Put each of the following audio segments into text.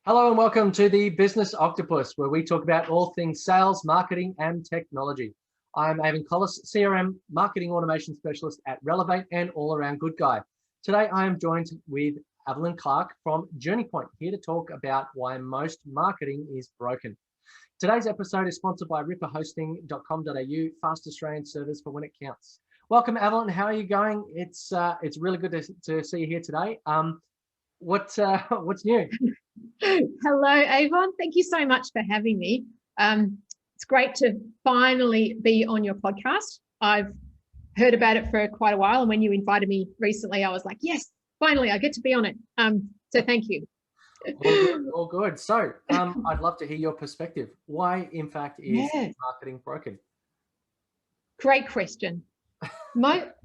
Hello and welcome to the Business Octopus, where we talk about all things sales, marketing, and technology. I'm Avon Collis, CRM Marketing Automation Specialist at Relevate and all-around good guy. Today, I am joined with Evelyn Clark from Journey Point, here to talk about why most marketing is broken. Today's episode is sponsored by ripperhosting.com.au, fast Australian service for when it counts. Welcome, Evelyn. How are you going? It's really good to see you here today. What's new? Hello, Avon. Thank you so much for having me. It's great to finally be on your podcast. I've heard about it for quite a while, and when you invited me recently, I was like, yes, finally, I get to be on it. So thank you. All good. So I'd love to hear your perspective. Why, in fact, is marketing broken? Great question.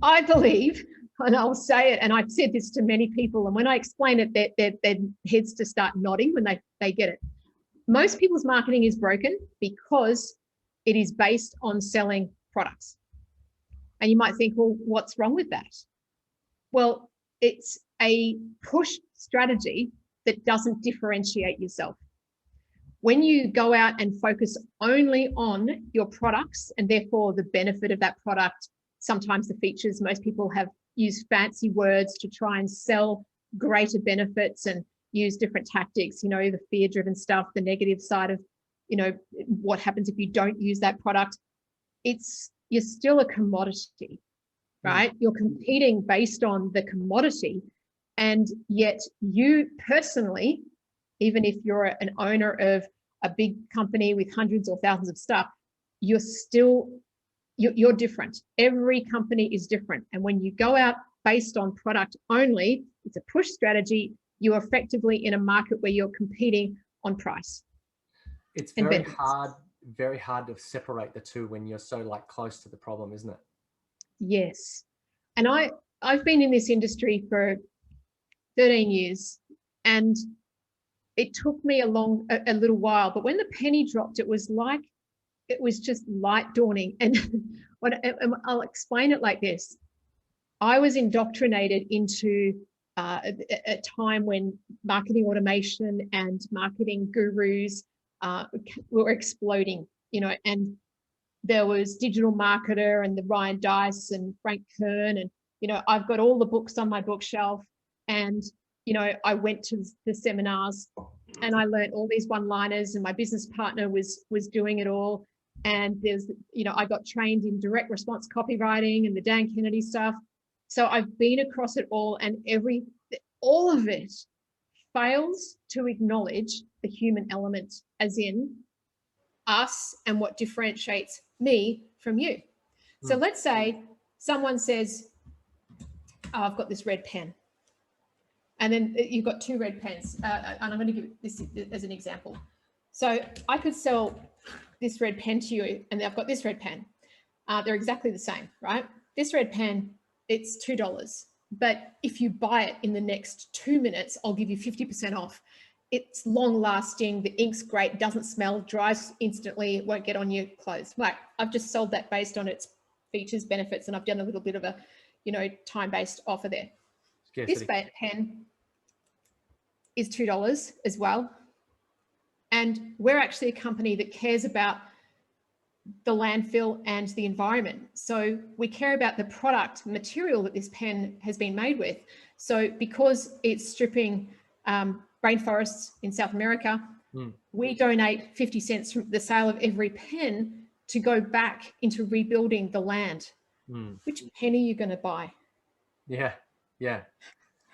I believe, and I'll say it, and I've said this to many people, and when I explain it, their heads to start nodding when they get it. Most people's marketing is broken because it is based on selling products. And you might think, well, what's wrong with that? Well, it's a push strategy that doesn't differentiate yourself. When you go out and focus only on your products and therefore the benefit of that product, sometimes the features, most people have used fancy words to try and sell greater benefits and use different tactics, the fear-driven stuff, the negative side of, what happens if you don't use that product. You're still a commodity, right? You're competing based on the commodity, and yet you personally, even if you're an owner of a big company with hundreds or thousands of staff, you're different. Every company is different. And when you go out based on product only, it's a push strategy. You're effectively in a market where you're competing on price. It's very hard to separate the two when you're so close to the problem, isn't it? Yes. And I've been in this industry for 13 years, and it took me a little while, but when the penny dropped, it was just light dawning. And I'll explain it like this. I was indoctrinated into a time when marketing automation and marketing gurus were exploding, and there was Digital Marketer and the Ryan Dice and Frank Kern. And, I've got all the books on my bookshelf, and, I went to the seminars and I learned all these one-liners, and my business partner was doing it all. And there's, I got trained in direct response copywriting and the Dan Kennedy stuff. So I've been across it all, and all of it fails to acknowledge the human element, as in us and what differentiates me from you. So let's say someone says, oh, I've got this red pen. And then you've got two red pens. And I'm going to give this as an example. So I could sell this red pen to you, and I've got this red pen. They're exactly the same, right? This red pen, it's $2. But if you buy it in the next 2 minutes, I'll give you 50% off. It's long lasting, the ink's great, doesn't smell, dries instantly, it won't get on your clothes. Right, I've just sold that based on its features, benefits, and I've done a little bit of a, time-based offer there. This pen is $2 as well. And we're actually a company that cares about the landfill and the environment. So we care about the product material that this pen has been made with. So because it's stripping rainforests in South America, we donate 50 cents from the sale of every pen to go back into rebuilding the land. Which pen are you going to buy? Yeah.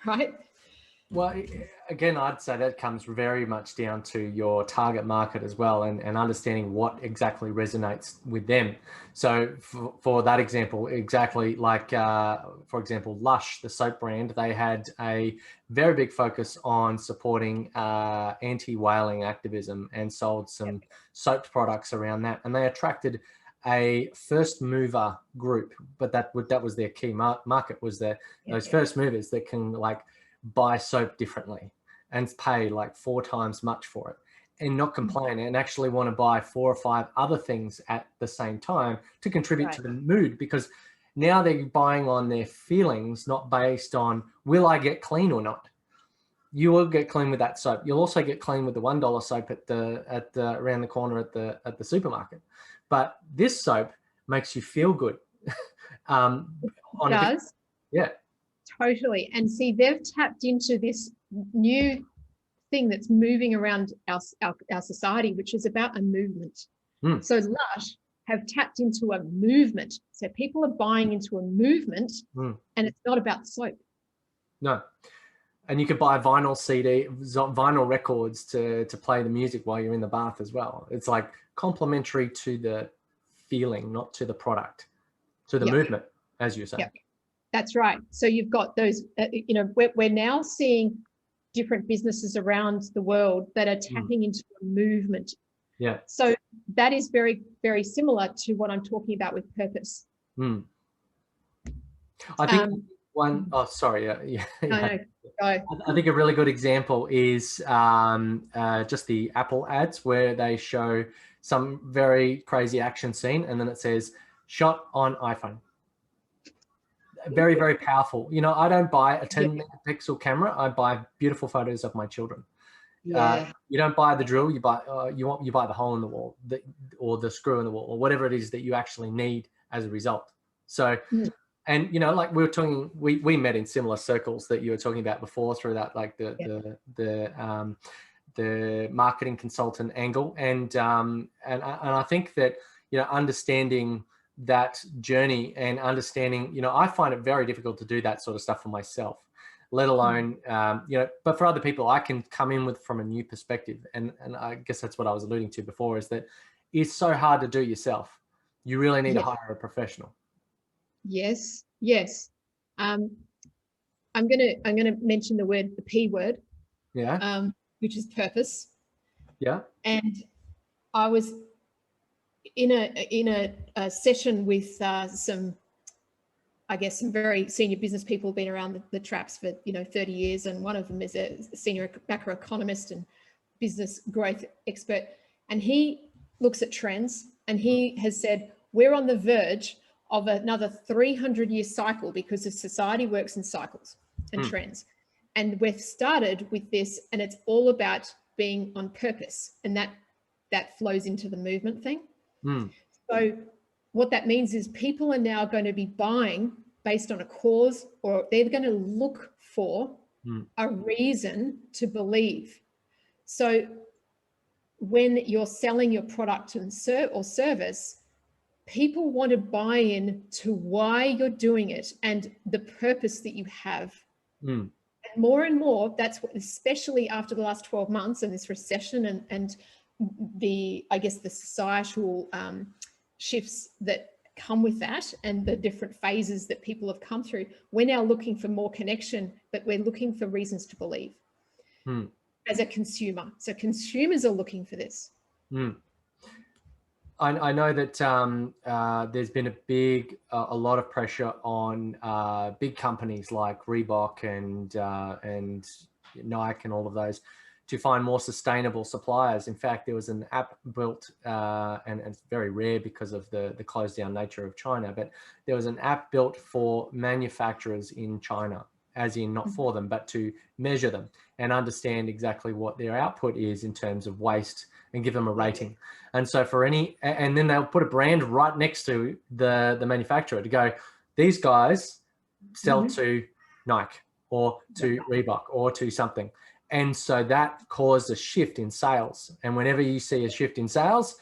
Right? Well, again, I'd say that comes very much down to your target market as well, and understanding what exactly resonates with them. So for that example, exactly like, for example, Lush, the soap brand, they had a very big focus on supporting anti-whaling activism and sold some soap products around that. And they attracted a first mover group, but that was their key market, was those first movers that can buy soap differently and pay 4 times much for it and not complain, and actually want to buy 4 or 5 other things at the same time to contribute to the mood, because now they're buying on their feelings, not based on, will I get clean or not? you will get clean with that soap. You'll also get clean with the $1 soap at the around the corner at the supermarket. But this soap makes you feel good. On It does. Yeah. Totally. And see, they've tapped into this new thing that's moving around our society, which is about a movement. So Lush have tapped into a movement. So people are buying into a movement, and it's not about soap. No. And you could buy vinyl records to play the music while you're in the bath as well. It's like complementary to the feeling, not to the product, to the movement, as you say. Yep. That's right. So you've got those, we're now seeing different businesses around the world that are tapping into a movement. Yeah. So that is very, very similar to what I'm talking about with purpose. I think sorry. Yeah. No, go. I think a really good example is just the Apple ads where they show some very crazy action scene and then it says shot on iPhone. Very, very powerful. I don't buy a 10 megapixel camera. I buy beautiful photos of my children. Yeah. You don't buy the drill. You buy the hole in the wall, or the screw in the wall, or whatever it is that you actually need as a result. So, and like we were talking, we met in similar circles that you were talking about before through that, like the marketing consultant angle, and I think that understanding that journey and understanding, I find it very difficult to do that sort of stuff for myself, let alone, but for other people, I can come in from a new perspective. And I guess that's what I was alluding to before, is that it's so hard to do yourself. You really need to hire a professional. Yes. I'm gonna mention the P word. Yeah. Which is purpose. Yeah. And I was in a session with some very senior business people, been around the traps for 30 years, and one of them is a senior macroeconomist and business growth expert, and he looks at trends, and he has said we're on the verge of another 300-year cycle because the society works in cycles and trends, and we've started with this, and it's all about being on purpose, and that flows into the movement thing. So what that means is people are now going to be buying based on a cause, or they're going to look for a reason to believe. So when you're selling your product and or service, people want to buy in to why you're doing it and the purpose that you have. And more, that's what, especially after the last 12 months and this recession and the societal shifts that come with that, and the different phases that people have come through, we're now looking for more connection, but we're looking for reasons to believe as a consumer. So consumers are looking for this. I know that there's been a lot of pressure on big companies like Reebok and Nike and all of those to find more sustainable suppliers. In fact, there was an app built, and it's very rare because of the closed down nature of China, but there was an app built for manufacturers in China, as in not for them, but to measure them and understand exactly what their output is in terms of waste and give them a rating. And so and then they'll put a brand right next to the manufacturer to go, these guys sell to Nike or to Reebok or to something. And so that caused a shift in sales. And whenever you see a shift in sales,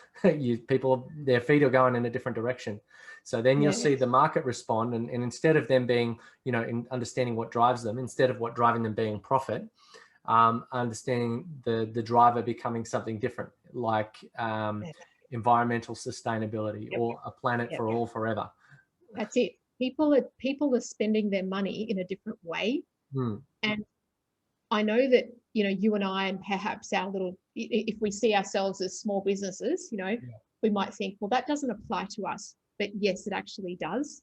people, their feet are going in a different direction. So then you'll see the market respond. And instead of them being, in understanding what drives them, instead of what driving them being profit, understanding the driver becoming something different, like environmental sustainability or a planet for all forever. That's it. People are spending their money in a different way. And I know that, you and I, and perhaps our little, if we see ourselves as small businesses, we might think, well, that doesn't apply to us. But yes, it actually does.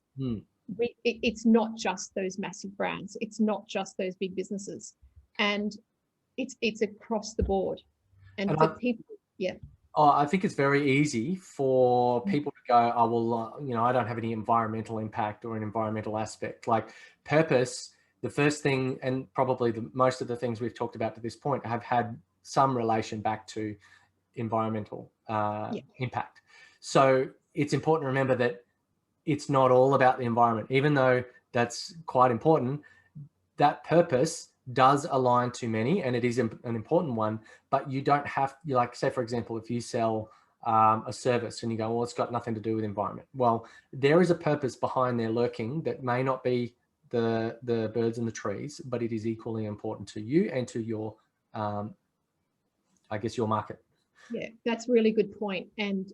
It's not just those massive brands. It's not just those big businesses. And it's across the board. And for people, I think it's very easy for people to go, oh, well, I don't have any environmental impact or an environmental aspect. Like purpose, the first thing, and probably most of the things we've talked about to this point, have had some relation back to environmental impact. So it's important to remember that it's not all about the environment, even though that's quite important. That purpose does align to many, and it is an important one, but you don't have, like, say, for example, if you sell a service and you go, well, it's got nothing to do with environment. Well, there is a purpose behind there lurking that may not be the birds and the trees, but it is equally important to you and to your, I guess, your market. Yeah, that's a really good point. And,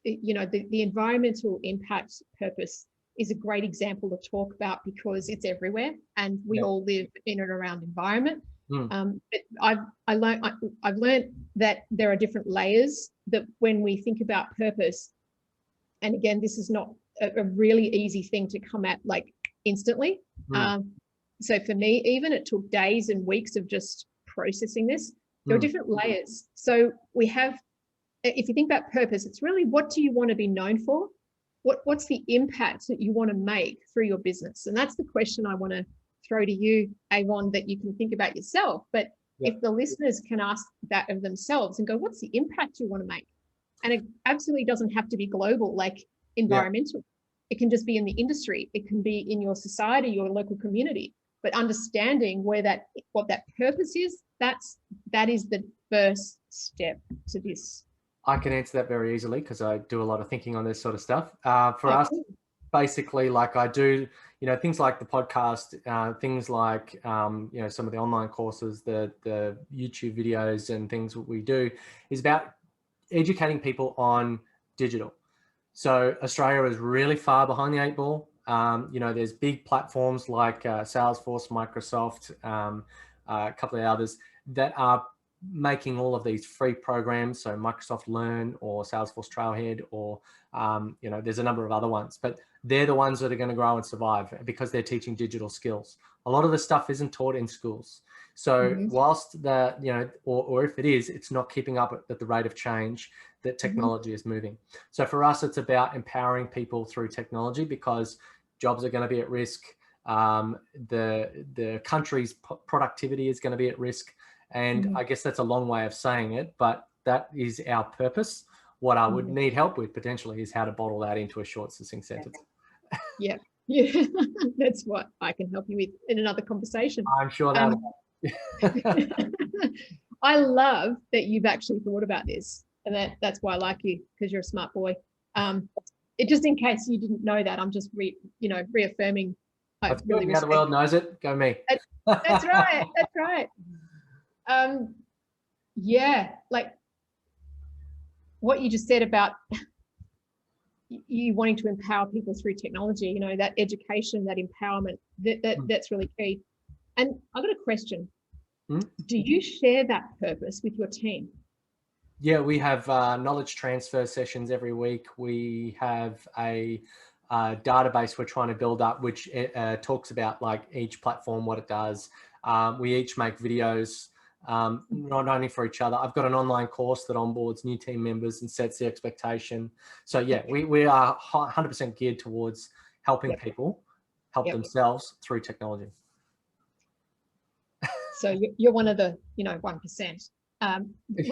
you know, the environmental impact purpose is a great example to talk about because it's everywhere and we all live in and around environment. But I've learned that there are different layers that when we think about purpose, and again, this is not a really easy thing to come at like instantly. So for me, even it took days and weeks of just processing this. There are different layers. So we have, if you think about purpose, it's really, what do you want to be known for? What's the impact that you want to make through your business? And that's the question I want to throw to you, Avon, that you can think about yourself. But if the listeners can ask that of themselves and go, what's the impact you want to make? And it absolutely doesn't have to be global, like environmental. It can just be in the industry. It can be in your society, your local community. But understanding what that purpose is, that is the first step to this. I can answer that very easily because I do a lot of thinking on this sort of stuff. For us, basically, like I do, you know, things like the podcast, things like, you know, some of the online courses, the YouTube videos and things that we do is about educating people on digital. So Australia is really far behind the 8 ball. You know, there's big platforms like Salesforce, Microsoft, a couple of others that are making all of these free programs. So Microsoft Learn or Salesforce Trailhead or, you know, there's a number of other ones, but they're the ones that are going to grow and survive because they're teaching digital skills. A lot of the stuff isn't taught in schools. So whilst the, you know, or if it is, it's not keeping up at the rate of change that technology is moving. So for us, it's about empowering people through technology because jobs are going to be at risk. The country's productivity is going to be at risk. And I guess that's a long way of saying it, but that is our purpose. What I would need help with potentially is how to bottle that into a short, succinct sentence. Yeah. That's what I can help you with in another conversation. I'm sure that I love that you've actually thought about this, and that's why I like you, because you're a smart boy. It just in case you didn't know that, I'm just reaffirming. That's really how the world knows it. Go me. That's right. That's right. Yeah, like what you just said about you wanting to empower people through technology, you know, that education, that empowerment, that's really key. And I've got a question. Do you share that purpose with your team? Yeah, we have knowledge transfer sessions every week. We have a database we're trying to build up, which talks about like each platform, what it does. We each make videos, not only for each other. I've got an online course that onboards new team members and sets the expectation. So yeah, we are 100% geared towards helping people help themselves through technology. So you're one of the 1%.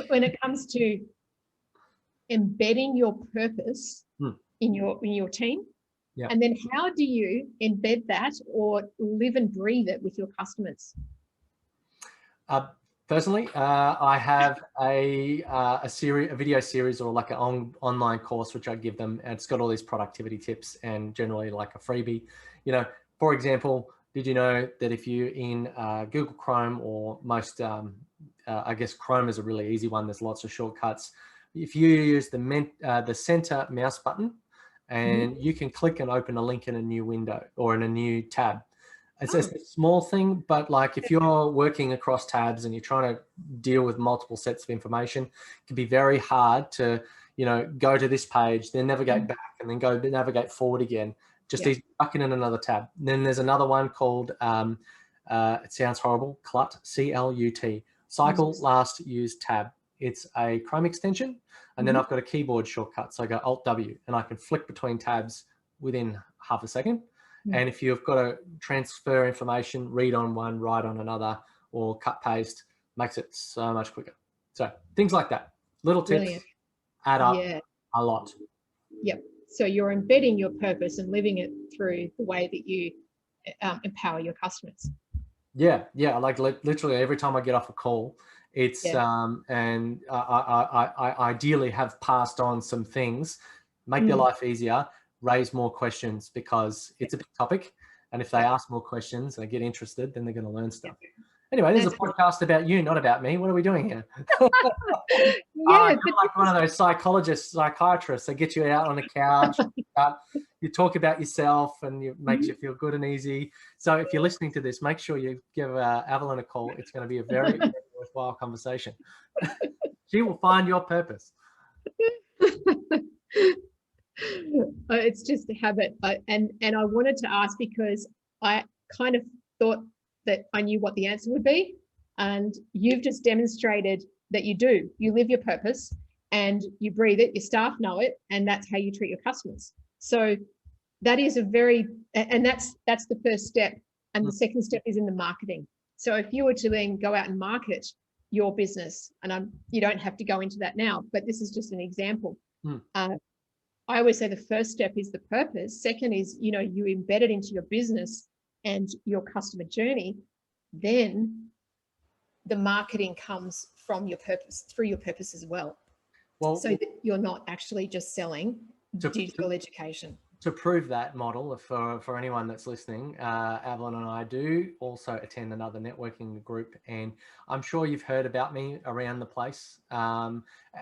When it comes to embedding your purpose in your team, and then how do you embed that or live and breathe it with your customers? Personally, I have a video series or like an online course which I give them, and it's got all these productivity tips and generally like a freebie. You know, for example, did you know that if you're in Google Chrome or most, I guess Chrome is a really easy one. There's lots of shortcuts. If you use the center mouse button, and you can click and open a link in a new window or in a new tab. It's a small thing, but like if you're working across tabs and you're trying to deal with multiple sets of information, it can be very hard to, you know, go to this page, then navigate back and then go navigate forward again. Just easy stuck in another tab. And then there's another one called, it sounds horrible, CLUT, C-L-U-T, Cycle Last Used Tab. It's a Chrome extension. And then I've got a keyboard shortcut. So I go Alt-W and I can flick between tabs within half a second. And if you've got to transfer information, read on one, write on another, or cut paste, makes it so much quicker. So things like that, little tips Brilliant. add up Yeah. a lot. Yep. So you're embedding your purpose and living it through the way that you empower your customers. Yeah, yeah. Like literally every time I get off a call, it's and I ideally have passed on some things, make their life easier, raise more questions, because it's a big topic, and if they ask more questions and they get interested, then they're going to learn stuff. Anyway, this is a podcast about you, not about me. What are we doing here? Yeah, you're like one of those psychologists, psychiatrists. They get you out on the couch, you talk about yourself, and it makes you feel good and easy. So if you're listening to this, make sure you give Evelyn a call. It's going to be a very, very worthwhile conversation. She will find your purpose. It's just a habit. And I wanted to ask because I kind of thought that I knew what the answer would be. And you've just demonstrated that you do. You live your purpose and you breathe it, your staff know it, and that's how you treat your customers. So that is that's the first step. And the second step is in the marketing. So if you were to then go out and market your business, and you don't have to go into that now, but this is just an example. I always say the first step is the purpose. Second is, you embed it into your business and your customer journey. Then the marketing comes from your purpose, through your purpose as well. So that you're not actually just selling digital education. To prove that model, for anyone that's listening, Evelyn and I do also attend another networking group, and I'm sure you've heard about me around the place,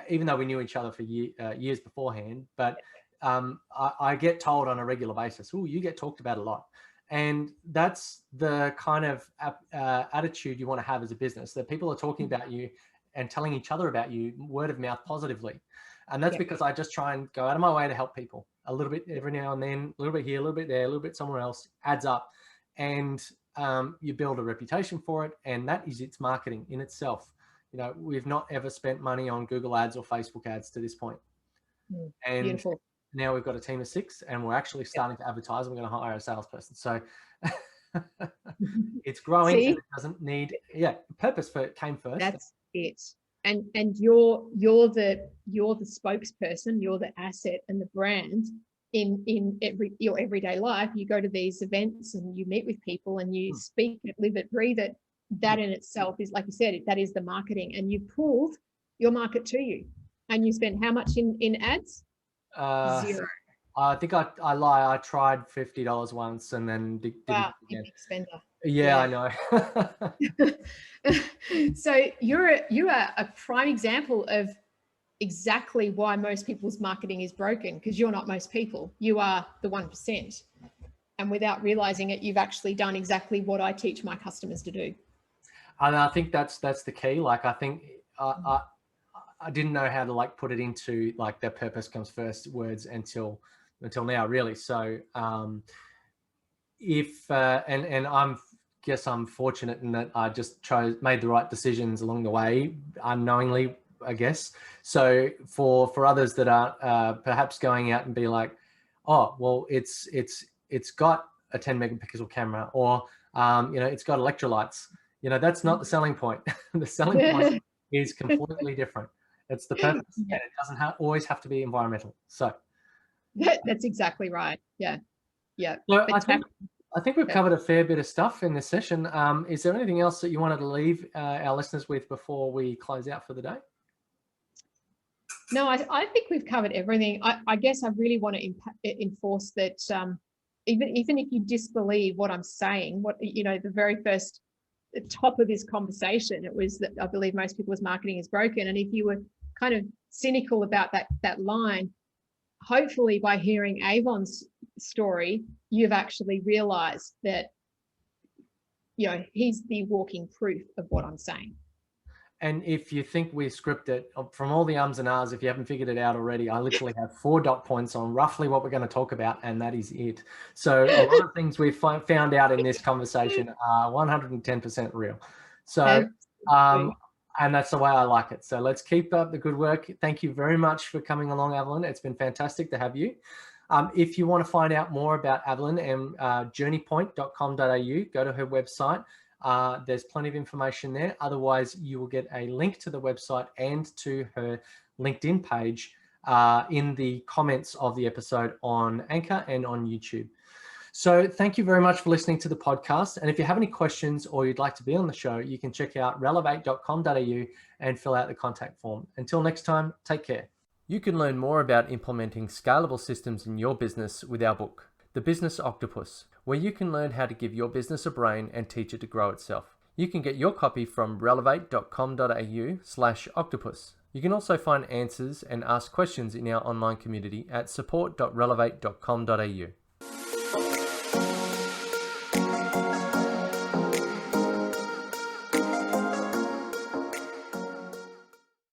even though we knew each other for years beforehand. But I get told on a regular basis, "Oh, you get talked about a lot." And that's the kind of attitude you want to have as a business, that people are talking about you and telling each other about you word of mouth positively. And that's because I just try and go out of my way to help people a little bit every now and then, a little bit here, a little bit there, a little bit somewhere else, adds up. And you build a reputation for it. And that is its marketing in itself. We've not ever spent money on Google ads or Facebook ads to this point. And beautiful. Now we've got a team of 6 and we're actually starting to advertise. We're going to hire a salesperson. So it's growing. And it doesn't need, purpose came first. That's it. And you're the spokesperson, you're the asset and the brand in your everyday life. You go to these events and you meet with people and you speak it, live it, breathe it. That in itself is, like you said, that is the marketing, and you've pulled your market to you. And you spend how much in ads? Zero. I think I lie. I tried $50 once and then did it again. Big spender. Yeah, I know. So you are a prime example of exactly why most people's marketing is broken, because you're not most people. You are the 1%. And without realizing it, you've actually done exactly what I teach my customers to do. And I think that's the key. Like, I think I didn't know how to put it into their purpose comes first words until now, really. So I'm fortunate in that I just made the right decisions along the way, unknowingly, I guess. So for others that are perhaps going out and be like, oh, well, it's got a 10 megapixel camera, or it's got electrolytes. That's not the selling point. The selling point is completely different. It's the purpose, and it doesn't always have to be environmental. So that's exactly right. Yeah. So I think we've covered a fair bit of stuff in this session. Is there anything else that you wanted to leave our listeners with before we close out for the day? No, I think we've covered everything. I guess I really want to enforce that even if you disbelieve what I'm saying, the very first top of this conversation, it was that I believe most people's marketing is broken. And if you were kind of cynical about that line, hopefully by hearing Avon's story, you've actually realized that, he's the walking proof of what I'm saying. And if you think we scripted from all the ums and ahs, if you haven't figured it out already, I literally have 4 dot points on roughly what we're going to talk about, and that is it. So a lot of things we've found out in this conversation are 110% real. So, and that's the way I like it. So let's keep up the good work. Thank you very much for coming along, Evelyn. It's been fantastic to have you. If you want to find out more about Evelyn and journeypoint.com.au, go to her website. There's plenty of information there. Otherwise, you will get a link to the website and to her LinkedIn page in the comments of the episode on Anchor and on YouTube. So thank you very much for listening to the podcast. And if you have any questions or you'd like to be on the show, you can check out relevate.com.au and fill out the contact form. Until next time, take care. You can learn more about implementing scalable systems in your business with our book, The Business Octopus, where you can learn how to give your business a brain and teach it to grow itself. You can get your copy from relevate.com.au/octopus. You can also find answers and ask questions in our online community at support.relevate.com.au.